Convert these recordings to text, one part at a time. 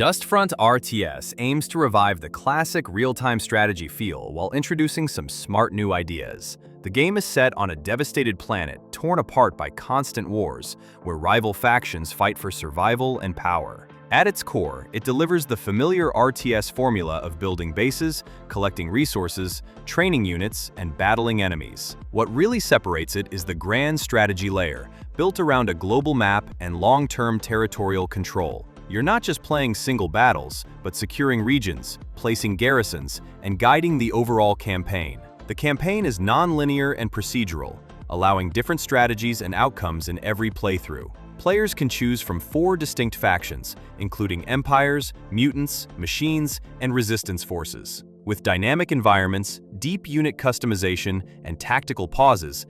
Front RTS aims to revive the classic real-time strategy feel while introducing some smart new ideas. The game is set on a devastated planet torn apart by constant wars, where rival factions fight for survival and power. At its core, it delivers the familiar RTS formula of building bases, collecting resources, training units, and battling enemies. What really separates it is the grand strategy layer, built around a global map and long-term territorial control. You're not just playing single battles, but securing regions, placing garrisons, and guiding the overall campaign. The campaign is non-linear and procedural, allowing different strategies and outcomes in every playthrough. Players can choose from 4 distinct factions, including empires, mutants, machines, and resistance forces. With dynamic environments, deep unit customization, and tactical pauses,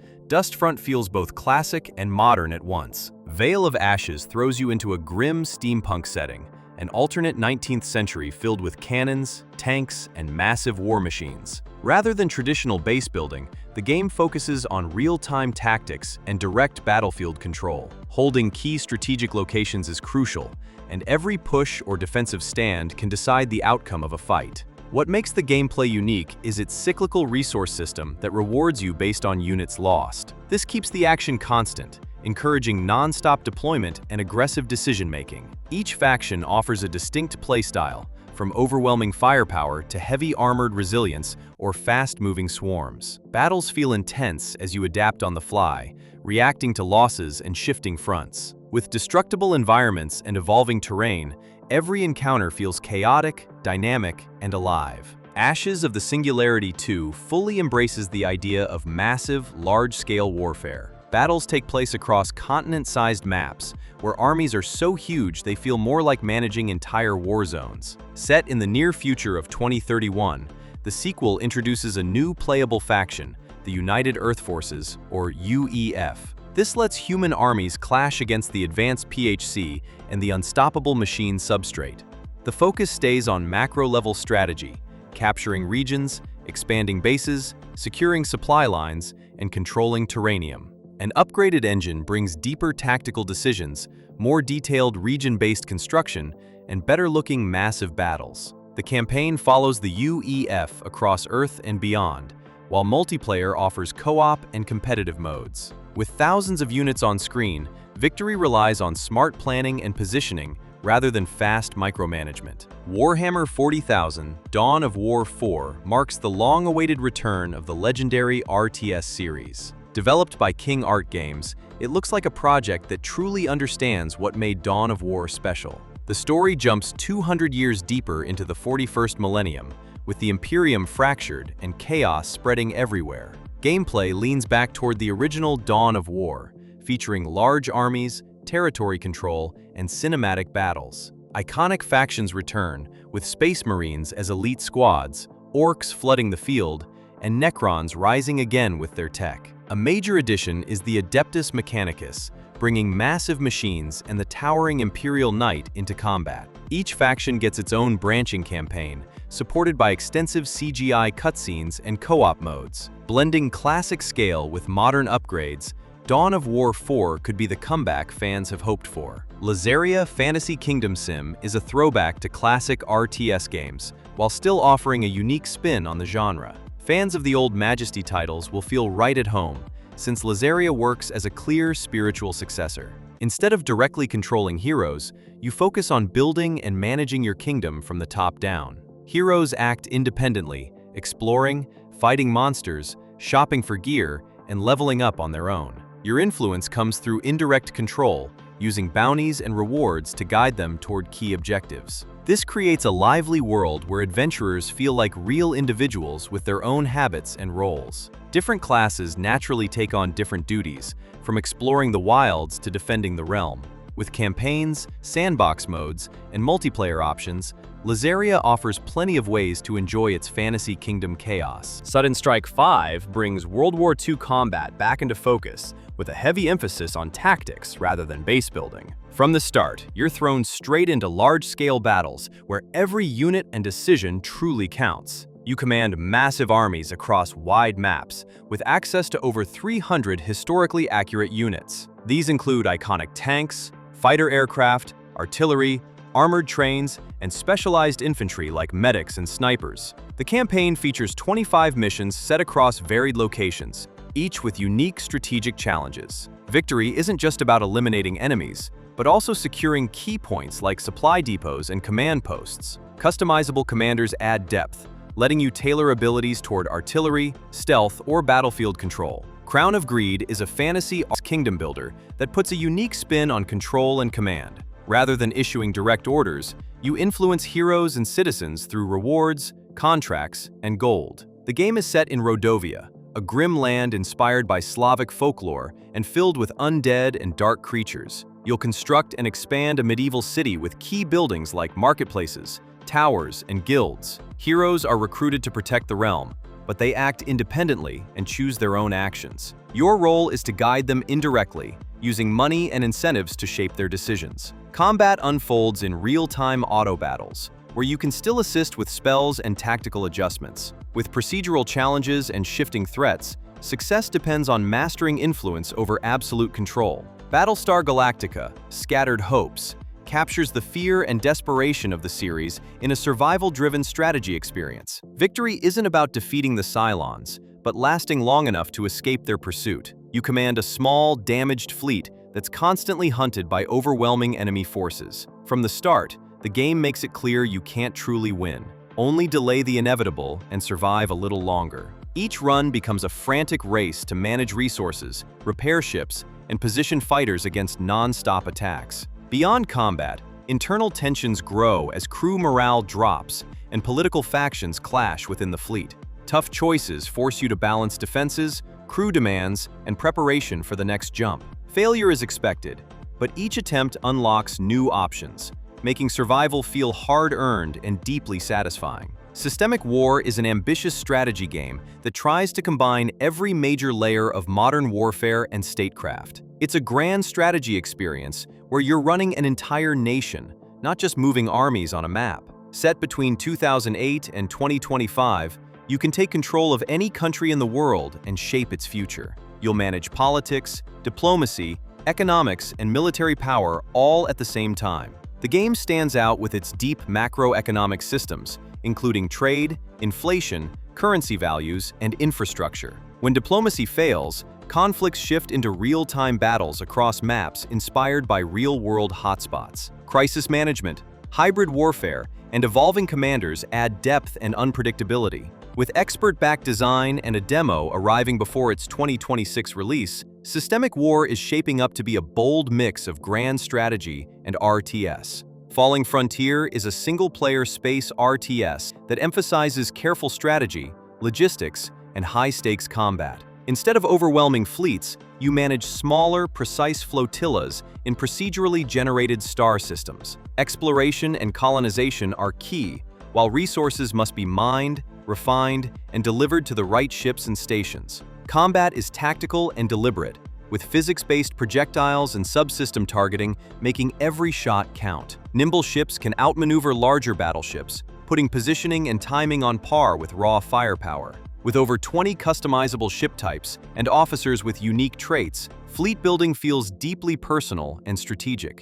Front feels both classic and modern at once. Veil of Ashes throws you into a grim steampunk setting, an alternate 19th century filled with cannons, tanks, and massive war machines. Rather than traditional base building, the game focuses on real-time tactics and direct battlefield control. Holding key strategic locations is crucial, and every push or defensive stand can decide the outcome of a fight. What makes the gameplay unique is its cyclical resource system that rewards you based on units lost. This keeps the action constant, encouraging non-stop deployment and aggressive decision-making. Each faction offers a distinct playstyle, from overwhelming firepower to heavy armored resilience or fast-moving swarms. Battles feel intense as you adapt on the fly, reacting to losses and shifting fronts. With destructible environments and evolving terrain, every encounter feels chaotic, dynamic, and alive. Ashes of the Singularity II fully embraces the idea of massive, large-scale warfare. Battles take place across continent-sized maps, where armies are so huge they feel more like managing entire war zones. Set in the near future of 2031, the sequel introduces a new playable faction, the United Earth Forces, or UEF. This lets human armies clash against the advanced PHC and the unstoppable machine substrate. The focus stays on macro-level strategy, capturing regions, expanding bases, securing supply lines, and controlling terranium. An upgraded engine brings deeper tactical decisions, more detailed region-based construction, and better-looking massive battles. The campaign follows the UEF across Earth and beyond, while multiplayer offers co-op and competitive modes. With thousands of units on screen, victory relies on smart planning and positioning rather than fast micromanagement. Warhammer 40,000: Dawn of War 4 marks the long-awaited return of the legendary RTS series. Developed by King Art Games, it looks like a project that truly understands what made Dawn of War special. The story jumps 200 years deeper into the 41st millennium, with the Imperium fractured and chaos spreading everywhere. Gameplay leans back toward the original Dawn of War, featuring large armies, territory control, and cinematic battles. Iconic factions return, with Space Marines as elite squads, orcs flooding the field, and Necrons rising again with their tech. A major addition is the Adeptus Mechanicus, bringing massive machines and the towering Imperial Knight into combat. Each faction gets its own branching campaign, supported by extensive CGI cutscenes and co-op modes. Blending classic scale with modern upgrades, Dawn of War 4 could be the comeback fans have hoped for. Lessaria Fantasy Kingdom Sim is a throwback to classic RTS games, while still offering a unique spin on the genre. Fans of the old Majesty titles will feel right at home, since Lessaria works as a clear spiritual successor. Instead of directly controlling heroes, you focus on building and managing your kingdom from the top down. Heroes act independently, exploring, fighting monsters, shopping for gear, and leveling up on their own. Your influence comes through indirect control, using bounties and rewards to guide them toward key objectives. This creates a lively world where adventurers feel like real individuals with their own habits and roles. Different classes naturally take on different duties, from exploring the wilds to defending the realm. With campaigns, sandbox modes, and multiplayer options, Lessaria offers plenty of ways to enjoy its fantasy kingdom chaos. Sudden Strike 5 brings World War II combat back into focus, with a heavy emphasis on tactics rather than base building. From the start, you're thrown straight into large-scale battles where every unit and decision truly counts. You command massive armies across wide maps, with access to over 300 historically accurate units. These include iconic tanks, fighter aircraft, artillery, armored trains, and specialized infantry like medics and snipers. The campaign features 25 missions set across varied locations, each with unique strategic challenges. Victory isn't just about eliminating enemies, but also securing key points like supply depots and command posts. Customizable commanders add depth, letting you tailor abilities toward artillery, stealth, or battlefield control. Crown of Greed is a fantasy kingdom builder that puts a unique spin on control and command. Rather than issuing direct orders, you influence heroes and citizens through rewards, contracts, and gold. The game is set in Rodovia, a grim land inspired by Slavic folklore and filled with undead and dark creatures. You'll construct and expand a medieval city with key buildings like marketplaces, towers, and guilds. Heroes are recruited to protect the realm, but they act independently and choose their own actions. Your role is to guide them indirectly, using money and incentives to shape their decisions. Combat unfolds in real-time auto battles, where you can still assist with spells and tactical adjustments. With procedural challenges and shifting threats, success depends on mastering influence over absolute control. Battlestar Galactica, Scattered Hopes, captures the fear and desperation of the series in a survival-driven strategy experience. Victory isn't about defeating the Cylons, but lasting long enough to escape their pursuit. You command a small, damaged fleet that's constantly hunted by overwhelming enemy forces. From the start, the game makes it clear you can't truly win. Only delay the inevitable and survive a little longer. Each run becomes a frantic race to manage resources, repair ships, and position fighters against non-stop attacks. Beyond combat, internal tensions grow as crew morale drops and political factions clash within the fleet. Tough choices force you to balance defenses, crew demands, and preparation for the next jump. Failure is expected, but each attempt unlocks new options, making survival feel hard-earned and deeply satisfying. Systemic War is an ambitious strategy game that tries to combine every major layer of modern warfare and statecraft. It's a grand strategy experience where you're running an entire nation, not just moving armies on a map. Set between 2008 and 2025, you can take control of any country in the world and shape its future. You'll manage politics, diplomacy, economics, and military power all at the same time. The game stands out with its deep macroeconomic systems, including trade, inflation, currency values, and infrastructure. When diplomacy fails, conflicts shift into real-time battles across maps inspired by real-world hotspots. Crisis management, hybrid warfare, and evolving commanders add depth and unpredictability. With expert-backed design and a demo arriving before its 2026 release, Systemic War is shaping up to be a bold mix of grand strategy and RTS. Falling Frontier is a single-player space RTS that emphasizes careful strategy, logistics, and high-stakes combat. Instead of overwhelming fleets, you manage smaller, precise flotillas in procedurally generated star systems. Exploration and colonization are key, while resources must be mined, refined, and delivered to the right ships and stations. Combat is tactical and deliberate, with physics-based projectiles and subsystem targeting making every shot count. Nimble ships can outmaneuver larger battleships, putting positioning and timing on par with raw firepower. With over 20 customizable ship types and officers with unique traits, fleet building feels deeply personal and strategic.